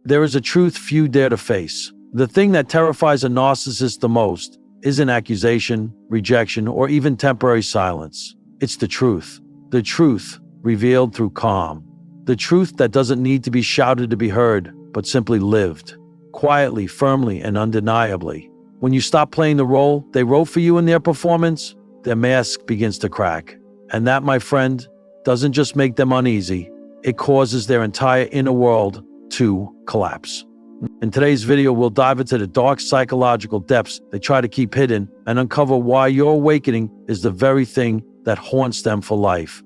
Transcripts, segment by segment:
There is a truth few dare to face. The thing that terrifies a narcissist the most isn't accusation, rejection, or even temporary silence. It's the truth. The truth revealed through calm. The truth that doesn't need to be shouted to be heard, but simply lived. Quietly, firmly, and undeniably. When you stop playing the role they wrote for you in their performance, their mask begins to crack. And that, my friend, doesn't just make them uneasy. It causes their entire inner world to collapse. In today's video, we'll dive into the dark psychological depths they try to keep hidden and uncover why your awakening is the very thing that haunts them for life.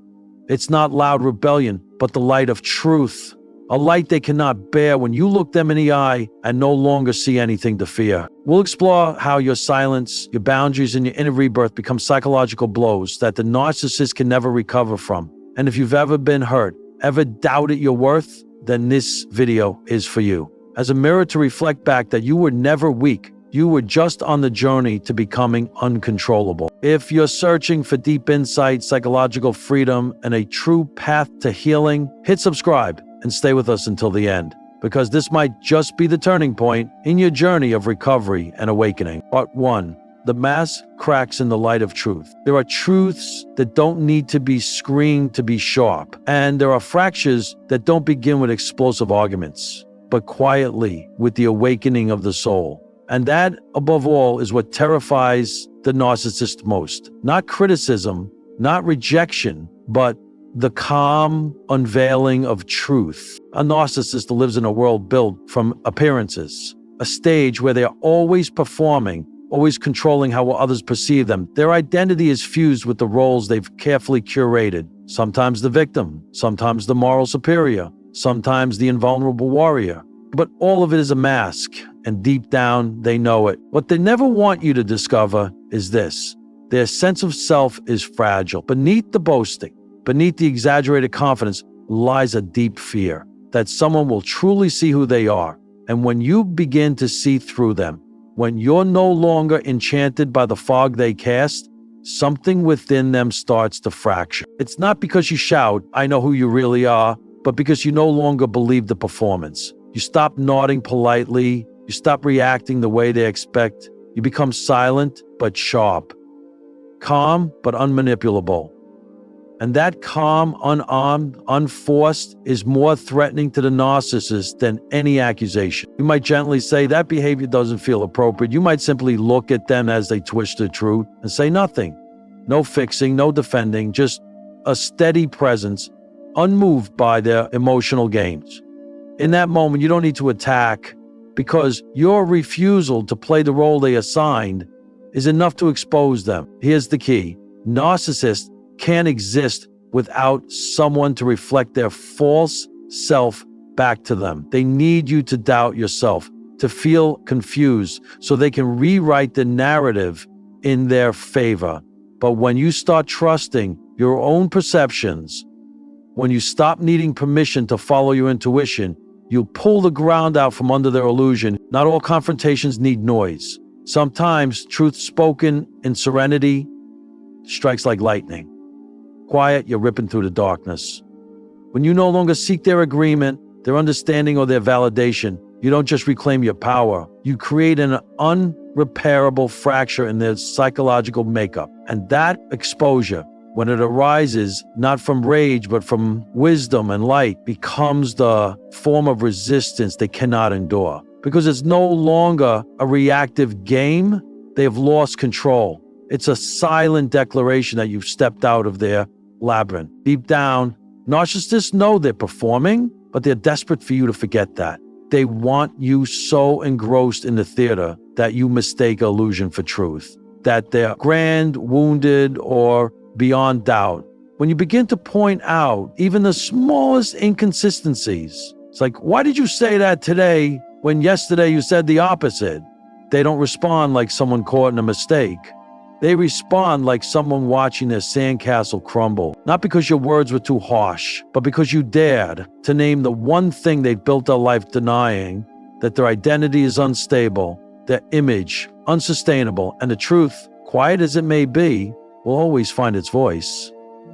It's not loud rebellion, but the light of truth. A light they cannot bear when you look them in the eye and no longer see anything to fear. We'll explore how your silence, your boundaries, and your inner rebirth become psychological blows that the narcissist can never recover from. And if you've ever been hurt, ever doubted your worth, then this video is for you. As a mirror to reflect back that you were never weak, you were just on the journey to becoming uncontrollable. If you're searching for deep insight, psychological freedom, and a true path to healing, hit subscribe and stay with us until the end, because this might just be the turning point in your journey of recovery and awakening. Part 1. The mask cracks in the light of truth. There are truths that don't need to be screamed to be sharp, and there are fractures that don't begin with explosive arguments, but quietly with the awakening of the soul. And that, above all, is what terrifies the narcissist most. Not criticism, not rejection, but the calm unveiling of truth. A narcissist lives in a world built from appearances, a stage where they are always performing, always controlling how others perceive them. Their identity is fused with the roles they've carefully curated. Sometimes the victim, sometimes the moral superior, sometimes the invulnerable warrior. But all of it is a mask, and deep down, they know it. What they never want you to discover is this: their sense of self is fragile. Beneath the boasting, beneath the exaggerated confidence, lies a deep fear that someone will truly see who they are. And when you begin to see through them, when you're no longer enchanted by the fog they cast, something within them starts to fracture. It's not because you shout, "I know who you really are," but because you no longer believe the performance. You stop nodding politely. You stop reacting the way they expect. You become silent but sharp, calm but unmanipulable. And that calm, unarmed, unforced is more threatening to the narcissist than any accusation. You might gently say that behavior doesn't feel appropriate. You might simply look at them as they twist the truth and say nothing. No fixing, no defending, just a steady presence, unmoved by their emotional games. In that moment, you don't need to attack, because your refusal to play the role they assigned is enough to expose them. Here's the key: narcissists can't exist without someone to reflect their false self back to them. They need you to doubt yourself, to feel confused, so they can rewrite the narrative in their favor. But when you start trusting your own perceptions, when you stop needing permission to follow your intuition, you'll pull the ground out from under their illusion. Not all confrontations need noise. Sometimes truth spoken in serenity strikes like lightning. Quiet, you're ripping through the darkness. When you no longer seek their agreement, their understanding, or their validation, you don't just reclaim your power. You create an unrepairable fracture in their psychological makeup. And that exposure, when it arises not from rage but from wisdom and light, becomes the form of resistance they cannot endure. Because it's no longer a reactive game, they have lost control. It's a silent declaration that you've stepped out of their labyrinth. Deep down, narcissists know they're performing, but they're desperate for you to forget that. They want you so engrossed in the theater that you mistake illusion for truth, that they're grand, wounded, or beyond doubt. When you begin to point out even the smallest inconsistencies, it's like, why did you say that today when yesterday you said the opposite? They don't respond like someone caught in a mistake. They respond like someone watching their sandcastle crumble. Not because your words were too harsh, but because you dared to name the one thing they've built their life denying, that their identity is unstable, their image unsustainable, and the truth, quiet as it may be, will always find its voice.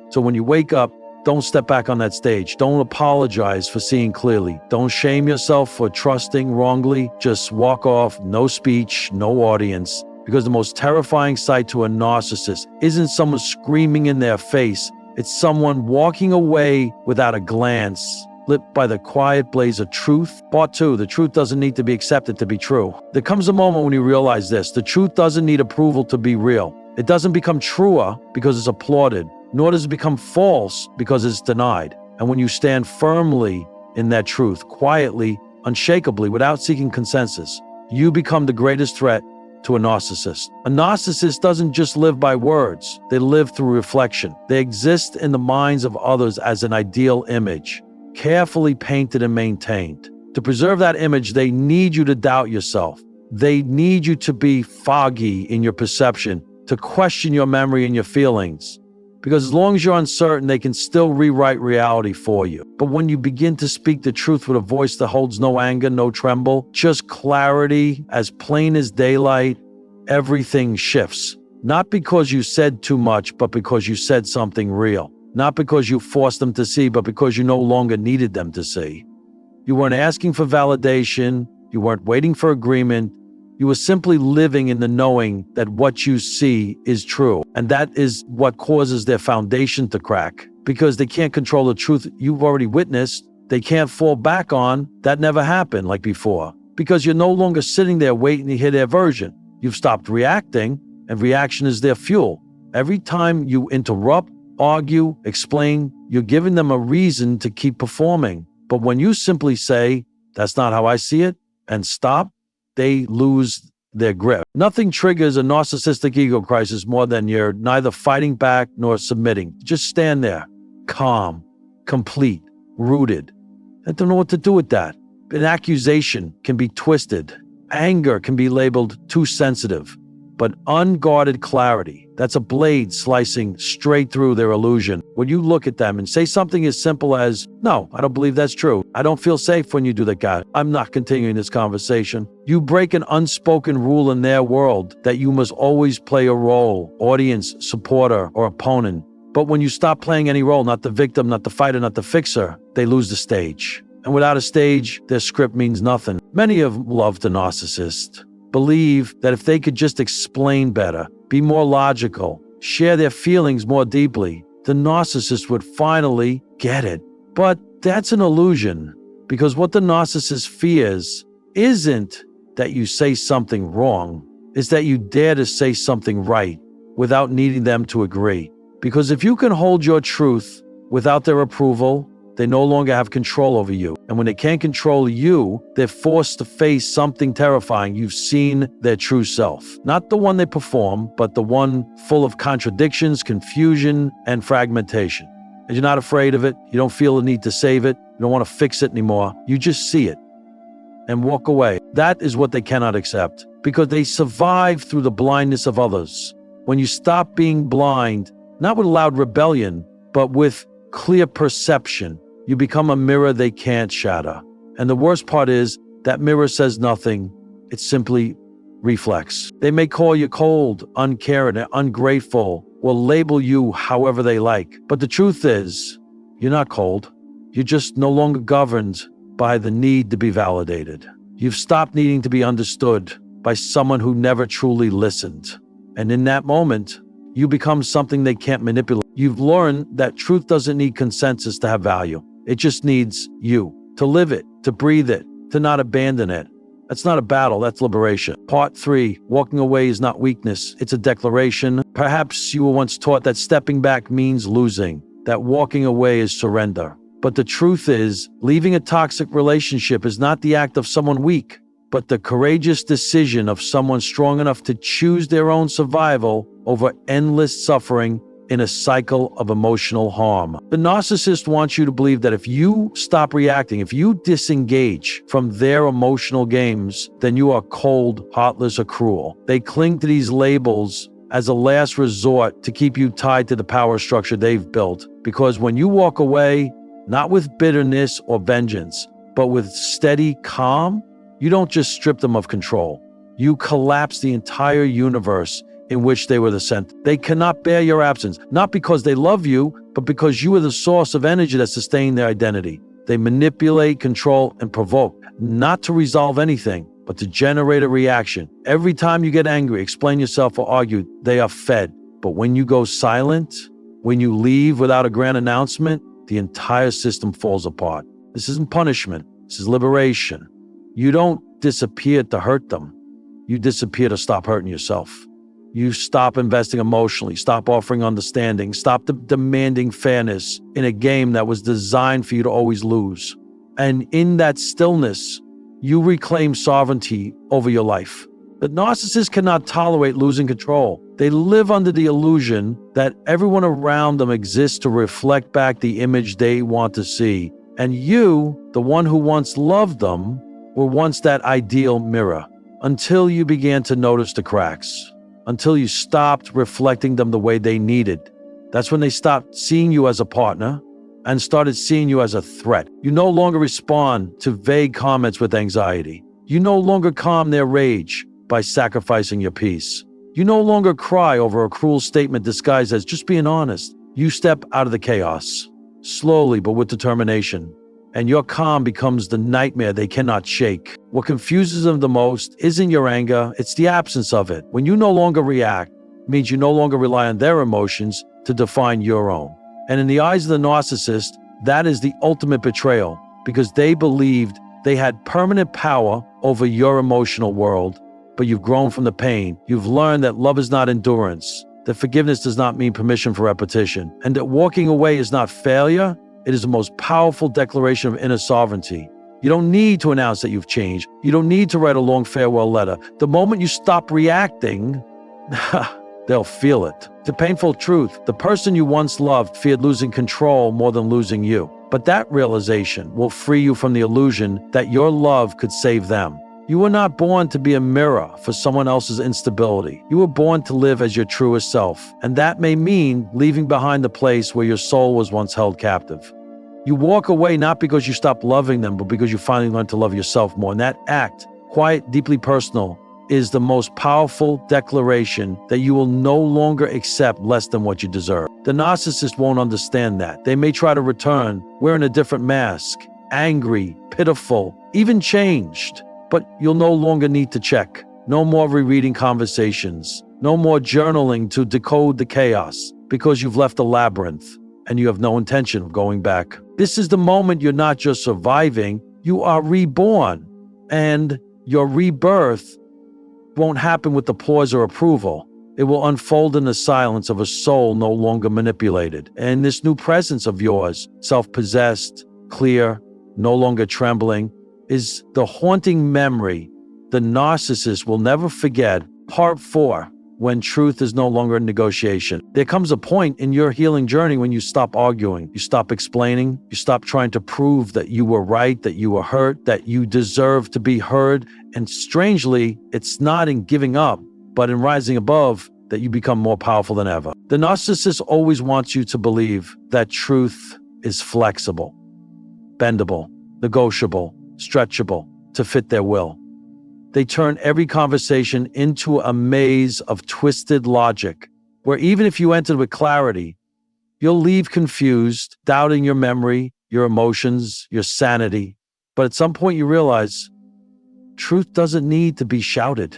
So when you wake up, don't step back on that stage. Don't apologize for seeing clearly. Don't shame yourself for trusting wrongly. Just walk off, no speech, no audience. Because the most terrifying sight to a narcissist isn't someone screaming in their face. It's someone walking away without a glance, lit by the quiet blaze of truth. Part 2, the truth doesn't need to be accepted to be true. There comes a moment when you realize this. The truth doesn't need approval to be real. It doesn't become truer because it's applauded, nor does it become false because it's denied. And when you stand firmly in that truth, quietly, unshakably, without seeking consensus, you become the greatest threat to a narcissist. A narcissist doesn't just live by words. They live through reflection. They exist in the minds of others as an ideal image, carefully painted and maintained. To preserve that image, they need you to doubt yourself. They need you to be foggy in your perception, to question your memory and your feelings. Because as long as you're uncertain, they can still rewrite reality for you. But when you begin to speak the truth with a voice that holds no anger, no tremble, just clarity, as plain as daylight, everything shifts. Not because you said too much, but because you said something real. Not because you forced them to see, but because you no longer needed them to see. You weren't asking for validation. You weren't waiting for agreement. You were simply living in the knowing that what you see is true. And that is what causes their foundation to crack. Because they can't control the truth you've already witnessed. They can't fall back on that never happened like before. Because you're no longer sitting there waiting to hear their version. You've stopped reacting, and reaction is their fuel. Every time you interrupt, argue, explain, you're giving them a reason to keep performing. But when you simply say, "That's not how I see it," and stop, they lose their grip. Nothing triggers a narcissistic ego crisis more than you're neither fighting back nor submitting. Just stand there, calm, complete, rooted. I don't know what to do with that. An accusation can be twisted. Anger can be labeled too sensitive. But unguarded clarity, that's a blade slicing straight through their illusion. When you look at them and say something as simple as, "No, I don't believe that's true. I don't feel safe when you do that, guy. I'm not continuing this conversation." You break an unspoken rule in their world that you must always play a role, audience, supporter, or opponent. But when you stop playing any role, not the victim, not the fighter, not the fixer, they lose the stage. And without a stage, their script means nothing. Many have loved a narcissist. Believe that if they could just explain better, be more logical, share their feelings more deeply, the narcissist would finally get it. But that's an illusion, because what the narcissist fears isn't that you say something wrong, it's that you dare to say something right without needing them to agree. Because if you can hold your truth without their approval, they no longer have control over you. And when they can't control you, they're forced to face something terrifying. You've seen their true self. Not the one they perform, but the one full of contradictions, confusion, and fragmentation. And you're not afraid of it. You don't feel the need to save it. You don't want to fix it anymore. You just see it and walk away. That is what they cannot accept, because they survive through the blindness of others. When you stop being blind, not with loud rebellion, but with clear perception, you become a mirror they can't shatter. And the worst part is, that mirror says nothing. It simply reflects. They may call you cold, uncaring, and ungrateful, or label you however they like. But the truth is, you're not cold. You're just no longer governed by the need to be validated. You've stopped needing to be understood by someone who never truly listened. And in that moment, you become something they can't manipulate. You've learned that truth doesn't need consensus to have value. It just needs you to live it, to breathe it, to not abandon it. That's not a battle, that's liberation. Part 3, walking away is not weakness, it's a declaration. Perhaps you were once taught that stepping back means losing, that walking away is surrender. But the truth is, leaving a toxic relationship is not the act of someone weak, but the courageous decision of someone strong enough to choose their own survival over endless suffering in a cycle of emotional harm. The narcissist wants you to believe that if you stop reacting, if you disengage from their emotional games, then you are cold, heartless, or cruel. They cling to these labels as a last resort to keep you tied to the power structure they've built. Because when you walk away, not with bitterness or vengeance, but with steady calm, you don't just strip them of control. You collapse the entire universe in which they were the center. They cannot bear your absence, not because they love you, but because you are the source of energy that sustains their identity. They manipulate, control, and provoke, not to resolve anything, but to generate a reaction. Every time you get angry, explain yourself, or argue, they are fed. But when you go silent, when you leave without a grand announcement, the entire system falls apart. This isn't punishment. This is liberation. You don't disappear to hurt them. You disappear to stop hurting yourself. You stop investing emotionally, stop offering understanding, stop demanding fairness in a game that was designed for you to always lose. And in that stillness, you reclaim sovereignty over your life. The narcissist cannot tolerate losing control. They live under the illusion that everyone around them exists to reflect back the image they want to see. And you, the one who once loved them, were once that ideal mirror, until you began to notice the cracks, until you stopped reflecting them the way they needed. That's when they stopped seeing you as a partner and started seeing you as a threat. You no longer respond to vague comments with anxiety. You no longer calm their rage by sacrificing your peace. You no longer cry over a cruel statement disguised as just being honest. You step out of the chaos, slowly but with determination, and your calm becomes the nightmare they cannot shake. What confuses them the most isn't your anger, it's the absence of it. When you no longer react, it means you no longer rely on their emotions to define your own. And in the eyes of the narcissist, that is the ultimate betrayal, because they believed they had permanent power over your emotional world. But you've grown from the pain. You've learned that love is not endurance, that forgiveness does not mean permission for repetition, and that walking away is not failure. It is the most powerful declaration of inner sovereignty. You don't need to announce that you've changed. You don't need to write a long farewell letter. The moment you stop reacting, they'll feel it. It's a painful truth. The person you once loved feared losing control more than losing you. But that realization will free you from the illusion that your love could save them. You were not born to be a mirror for someone else's instability. You were born to live as your truest self, and that may mean leaving behind the place where your soul was once held captive. You walk away not because you stopped loving them, but because you finally learned to love yourself more. And that act, quiet, deeply personal, is the most powerful declaration that you will no longer accept less than what you deserve. The narcissist won't understand that. They may try to return wearing a different mask, angry, pitiful, even changed. But you'll no longer need to check. No more rereading conversations. No more journaling to decode the chaos, because you've left the labyrinth and you have no intention of going back. This is the moment you're not just surviving, you are reborn. And your rebirth won't happen with applause or approval. It will unfold in the silence of a soul no longer manipulated. And this new presence of yours, self-possessed, clear, no longer trembling, is the haunting memory the narcissist will never forget. Part 4, when truth is no longer a negotiation. There comes a point in your healing journey when you stop arguing, you stop explaining, you stop trying to prove that you were right, that you were hurt, that you deserve to be heard. And strangely, it's not in giving up, but in rising above that you become more powerful than ever. The narcissist always wants you to believe that truth is flexible, bendable, negotiable, stretchable to fit their will. They turn every conversation into a maze of twisted logic, where even if you enter with clarity, you'll leave confused, doubting your memory, your emotions, your sanity. But at some point you realize truth doesn't need to be shouted.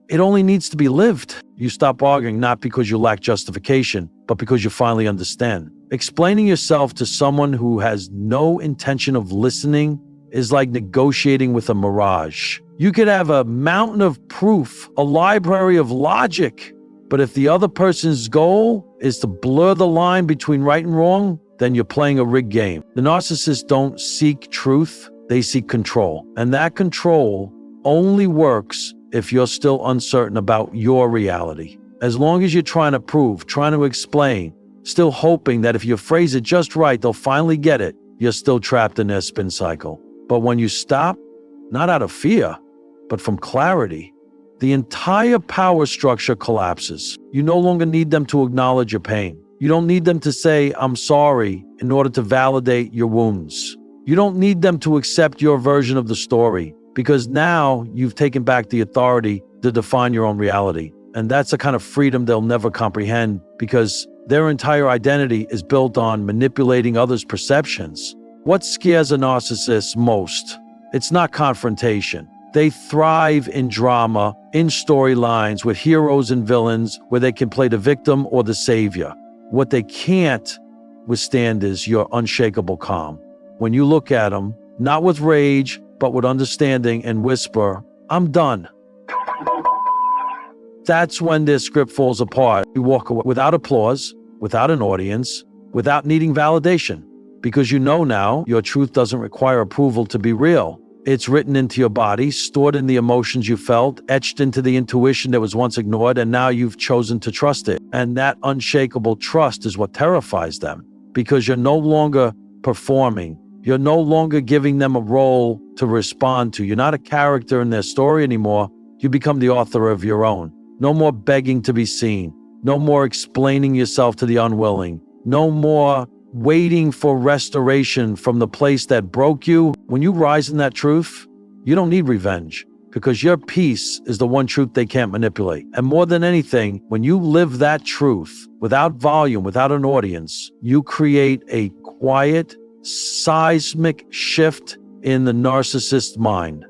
It only needs to be lived. You stop arguing not because you lack justification, but because you finally understand. Explaining yourself to someone who has no intention of listening is like negotiating with a mirage. You could have a mountain of proof, a library of logic, but if the other person's goal is to blur the line between right and wrong, then you're playing a rigged game. The narcissists don't seek truth, they seek control. And that control only works if you're still uncertain about your reality. As long as you're trying to prove, trying to explain, still hoping that if you phrase it just right, they'll finally get it, you're still trapped in their spin cycle. But when you stop, not out of fear, but from clarity, the entire power structure collapses. You no longer need them to acknowledge your pain. You don't need them to say, "I'm sorry," in order to validate your wounds. You don't need them to accept your version of the story, because now you've taken back the authority to define your own reality. And that's a kind of freedom they'll never comprehend because their entire identity is built on manipulating others' perceptions. What scares a narcissist most? It's not confrontation. They thrive in drama, in storylines with heroes and villains where they can play the victim or the savior. What they can't withstand is your unshakable calm. When you look at them, not with rage, but with understanding and whisper, "I'm done." That's when their script falls apart. You walk away without applause, without an audience, without needing validation. Because you know now your truth doesn't require approval to be real. It's written into your body, stored in the emotions you felt, etched into the intuition that was once ignored, and now you've chosen to trust it. And that unshakable trust is what terrifies them. Because you're no longer performing. You're no longer giving them a role to respond to. You're not a character in their story anymore. You become the author of your own. No more begging to be seen. No more explaining yourself to the unwilling. No more waiting for restoration from the place that broke you. When you rise in that truth, you don't need revenge because your peace is the one truth they can't manipulate. And more than anything, when you live that truth without volume, without an audience, you create a quiet, seismic shift in the narcissist's mind.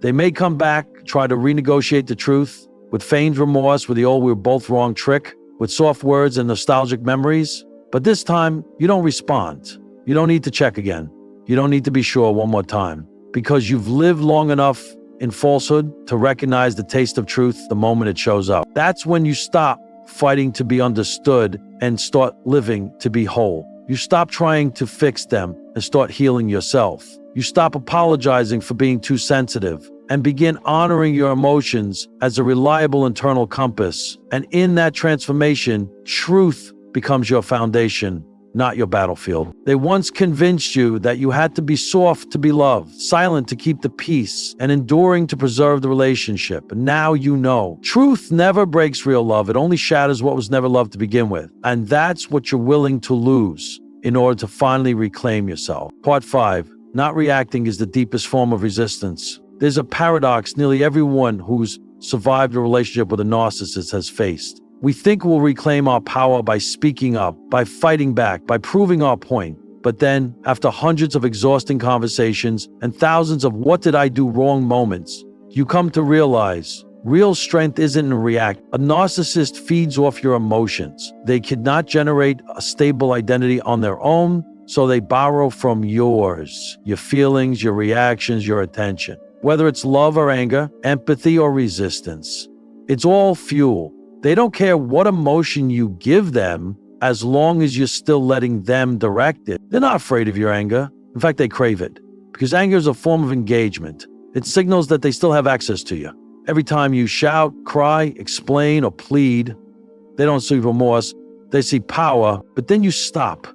They may come back, try to renegotiate the truth with feigned remorse, with the old "we were both wrong" trick, with soft words and nostalgic memories. But this time, you don't respond. You don't need to check again. You don't need to be sure one more time because you've lived long enough in falsehood to recognize the taste of truth the moment it shows up. That's when you stop fighting to be understood and start living to be whole. You stop trying to fix them and start healing yourself. You stop apologizing for being too sensitive and begin honoring your emotions as a reliable internal compass. And in that transformation, truth becomes your foundation, not your battlefield. They once convinced you that you had to be soft to be loved, silent to keep the peace, and enduring to preserve the relationship. And now you know. Truth never breaks real love. It only shatters what was never loved to begin with. And that's what you're willing to lose in order to finally reclaim yourself. Part 5. Not reacting is the deepest form of resistance. There's a paradox nearly everyone who's survived a relationship with a narcissist has faced. We think we'll reclaim our power by speaking up, by fighting back, by proving our point. But then, after hundreds of exhausting conversations and thousands of "what did I do wrong" moments, you come to realize real strength isn't in react. A narcissist feeds off your emotions. They cannot generate a stable identity on their own, so they borrow from yours, your feelings, your reactions, your attention. Whether it's love or anger, empathy or resistance, it's all fuel. They don't care what emotion you give them as long as you're still letting them direct it. They're not afraid of your anger. In fact, they crave it because anger is a form of engagement. It signals that they still have access to you. Every time you shout, cry, explain, or plead, they don't see remorse. They see power, but then you stop.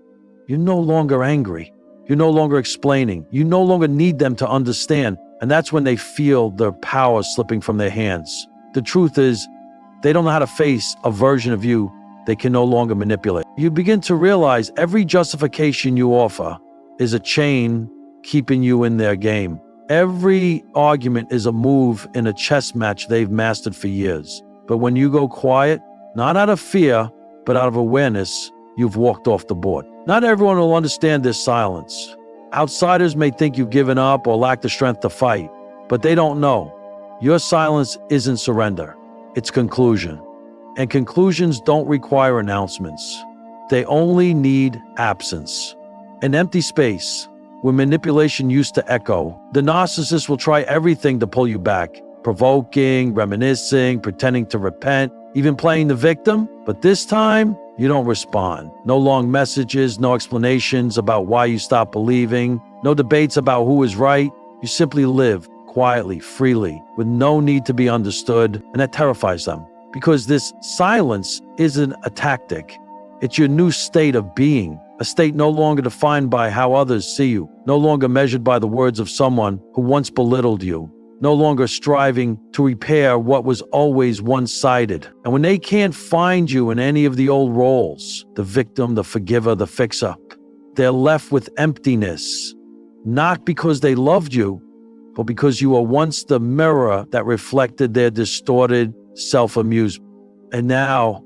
You're no longer angry. You're no longer explaining. You no longer need them to understand. And that's when they feel their power slipping from their hands. The truth is, they don't know how to face a version of you they can no longer manipulate. You begin to realize every justification you offer is a chain keeping you in their game. Every argument is a move in a chess match they've mastered for years. But when you go quiet, not out of fear, but out of awareness, you've walked off the board. Not everyone will understand this silence. Outsiders may think you've given up or lack the strength to fight, but they don't know. Your silence isn't surrender. It's conclusion. And conclusions don't require announcements. They only need absence. An empty space where manipulation used to echo. The narcissist will try everything to pull you back, provoking, reminiscing, pretending to repent, even playing the victim. But this time, you don't respond. No long messages, no explanations about why you stopped believing, no debates about who is right. You simply live quietly, freely, with no need to be understood, and that terrifies them. Because this silence isn't a tactic. It's your new state of being, a state no longer defined by how others see you, no longer measured by the words of someone who once belittled you, no longer striving to repair what was always one-sided. And when they can't find you in any of the old roles, the victim, the forgiver, the fixer, they're left with emptiness, not because they loved you, but because you were once the mirror that reflected their distorted self-amusement. And now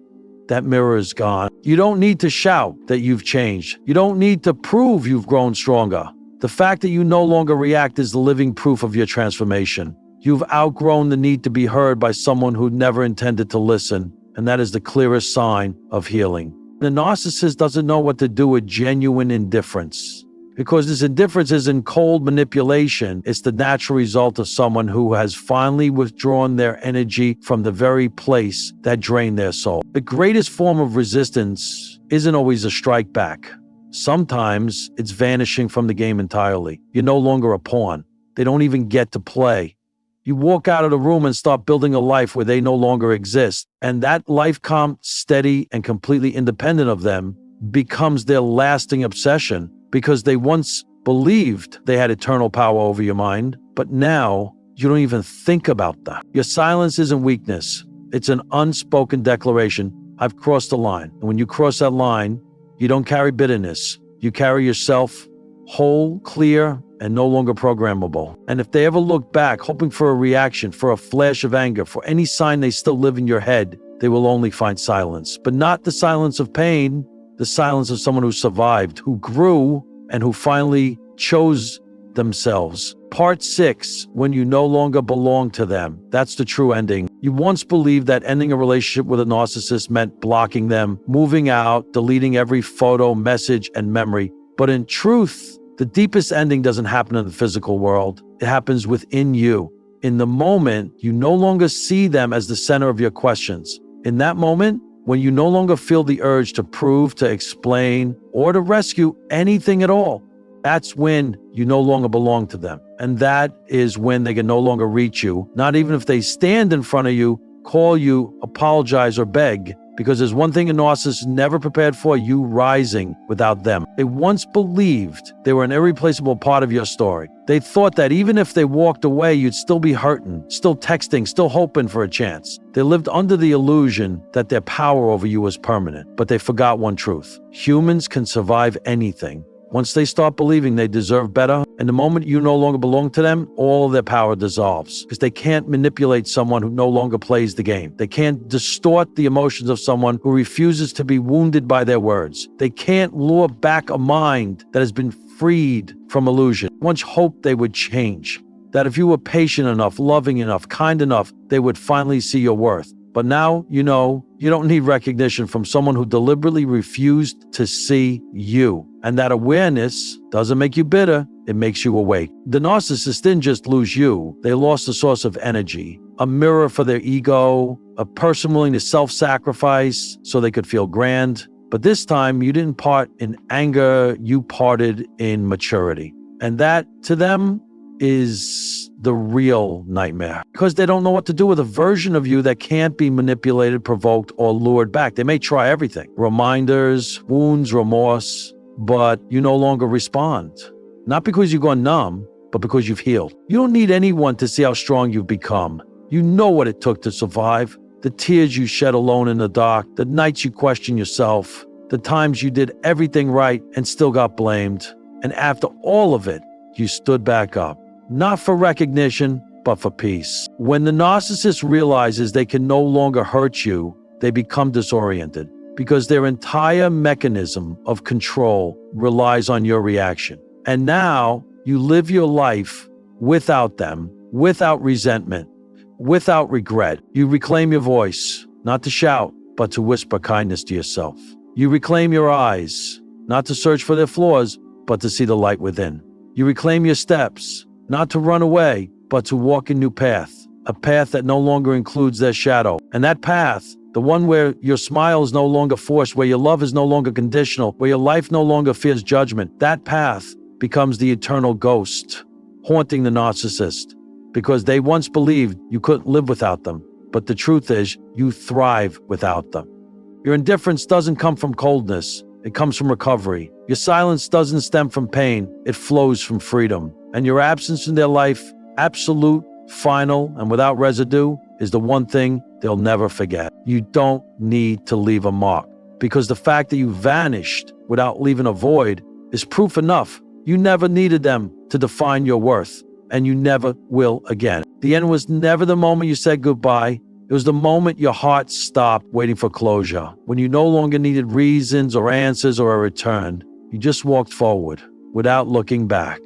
that mirror is gone. You don't need to shout that you've changed. You don't need to prove you've grown stronger. The fact that you no longer react is the living proof of your transformation. You've outgrown the need to be heard by someone who never intended to listen, and that is the clearest sign of healing. The narcissist doesn't know what to do with genuine indifference, because this indifference isn't cold manipulation. It's the natural result of someone who has finally withdrawn their energy from the very place that drained their soul. The greatest form of resistance isn't always a strike back. Sometimes it's vanishing from the game entirely. You're no longer a pawn. They don't even get to play. You walk out of the room and start building a life where they no longer exist. And that life, calm, steady, and completely independent of them becomes their lasting obsession, because they once believed they had eternal power over your mind, but now you don't even think about that. Your silence isn't weakness. It's an unspoken declaration. I've crossed the line. And when you cross that line, you don't carry bitterness. You carry yourself whole, clear, and no longer programmable. And if they ever look back, hoping for a reaction, for a flash of anger, for any sign they still live in your head, they will only find silence. But not the silence of pain, the silence of someone who survived, who grew, and who finally chose themselves. Part 6, when you no longer belong to them. That's the true ending. You once believed that ending a relationship with a narcissist meant blocking them, moving out, deleting every photo, message, and memory. But in truth, the deepest ending doesn't happen in the physical world. It happens within you. In the moment, you no longer see them as the center of your questions. In that moment, when you no longer feel the urge to prove, to explain, or to rescue anything at all, that's when you no longer belong to them. And that is when they can no longer reach you, not even if they stand in front of you, call you, apologize, or beg. Because there's one thing a narcissist never prepared for: you rising without them. They once believed they were an irreplaceable part of your story. They thought that even if they walked away, you'd still be hurting, still texting, still hoping for a chance. They lived under the illusion that their power over you was permanent. But they forgot one truth: humans can survive anything. Once they start believing they deserve better, and the moment you no longer belong to them, all of their power dissolves. Because they can't manipulate someone who no longer plays the game. They can't distort the emotions of someone who refuses to be wounded by their words. They can't lure back a mind that has been freed from illusion. Once hoped they would change, that if you were patient enough, loving enough, kind enough, they would finally see your worth. But now you know you don't need recognition from someone who deliberately refused to see you. And that awareness doesn't make you bitter, it makes you awake. The narcissist didn't just lose you, they lost a source of energy, a mirror for their ego, a person willing to self-sacrifice so they could feel grand. But this time you didn't part in anger, you parted in maturity. And that, to them, is the real nightmare, because they don't know what to do with a version of you that can't be manipulated, provoked, or lured back. They may try everything: reminders, wounds, remorse, but you no longer respond. Not because you've gone numb, but because you've healed. You don't need anyone to see how strong you've become. You know what it took to survive. The tears you shed alone in the dark, the nights you questioned yourself, the times you did everything right and still got blamed. And after all of it, you stood back up. Not for recognition, but for peace. When the narcissist realizes they can no longer hurt you, they become disoriented, because their entire mechanism of control relies on your reaction. And now you live your life without them, without resentment, without regret. You reclaim your voice, not to shout, but to whisper kindness to yourself. You reclaim your eyes, not to search for their flaws, but to see the light within. You reclaim your steps, not to run away, but to walk a new path, a path that no longer includes their shadow. And that path, the one where your smile is no longer forced, where your love is no longer conditional, where your life no longer fears judgment, that path becomes the eternal ghost haunting the narcissist, because they once believed you couldn't live without them. But the truth is, you thrive without them. Your indifference doesn't come from coldness, it comes from recovery. Your silence doesn't stem from pain, it flows from freedom. And your absence in their life, absolute, final, and without residue, is the one thing they'll never forget. You don't need to leave a mark, because the fact that you vanished without leaving a void is proof enough. You never needed them to define your worth, and you never will again. The end was never the moment you said goodbye. It It was the moment your heart stopped waiting for closure, when you no longer needed reasons or answers or a return. You just walked forward without looking back.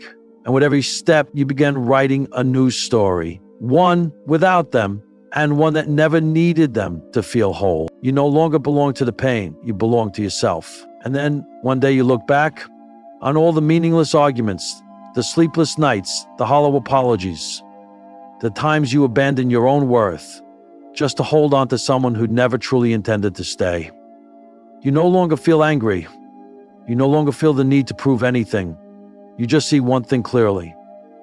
And with every step, you began writing a new story, one without them, and one that never needed them to feel whole. You no longer belong to the pain, you belong to yourself. And then one day you look back on all the meaningless arguments, the sleepless nights, the hollow apologies, the times you abandoned your own worth just to hold on to someone who never truly intended to stay. You no longer feel angry. You no longer feel the need to prove anything. You just see one thing clearly.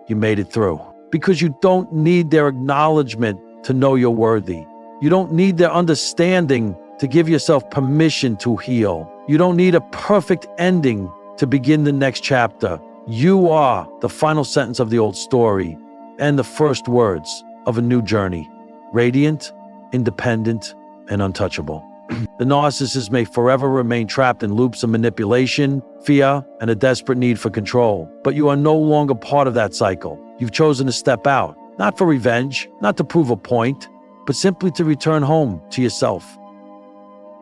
You made it through. Because you don't need their acknowledgement to know you're worthy. You don't need their understanding to give yourself permission to heal. You don't need a perfect ending to begin the next chapter. You are the final sentence of the old story and the first words of a new journey. Radiant, independent, and untouchable. The narcissist may forever remain trapped in loops of manipulation, fear, and a desperate need for control. But you are no longer part of that cycle. You've chosen to step out, not for revenge, not to prove a point, but simply to return home to yourself.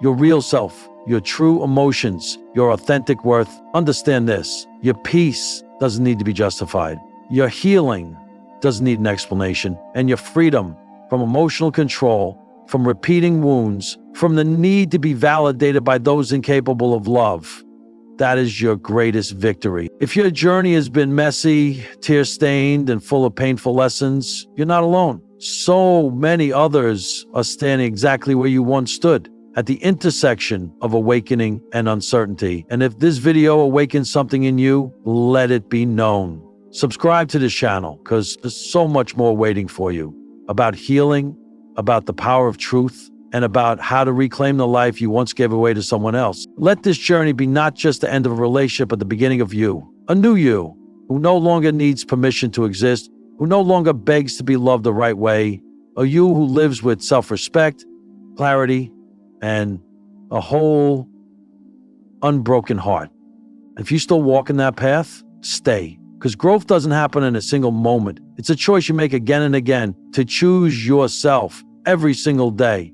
Your real self, your true emotions, your authentic worth. Understand this: your peace doesn't need to be justified. Your healing doesn't need an explanation. And your freedom from emotional control, from repeating wounds, from the need to be validated by those incapable of love, that is your greatest victory. If your journey has been messy, tear-stained, and full of painful lessons, you're not alone. So many others are standing exactly where you once stood, at the intersection of awakening and uncertainty. And if this video awakens something in you, let it be known. Subscribe to this channel, because there's so much more waiting for you about healing, about the power of truth, and about how to reclaim the life you once gave away to someone else. Let this journey be not just the end of a relationship, but the beginning of you, a new you, who no longer needs permission to exist, who no longer begs to be loved the right way, a you who lives with self-respect, clarity, and a whole unbroken heart. If you still walk in that path, stay. Because growth doesn't happen in a single moment. It's a choice you make again and again to choose yourself every single day.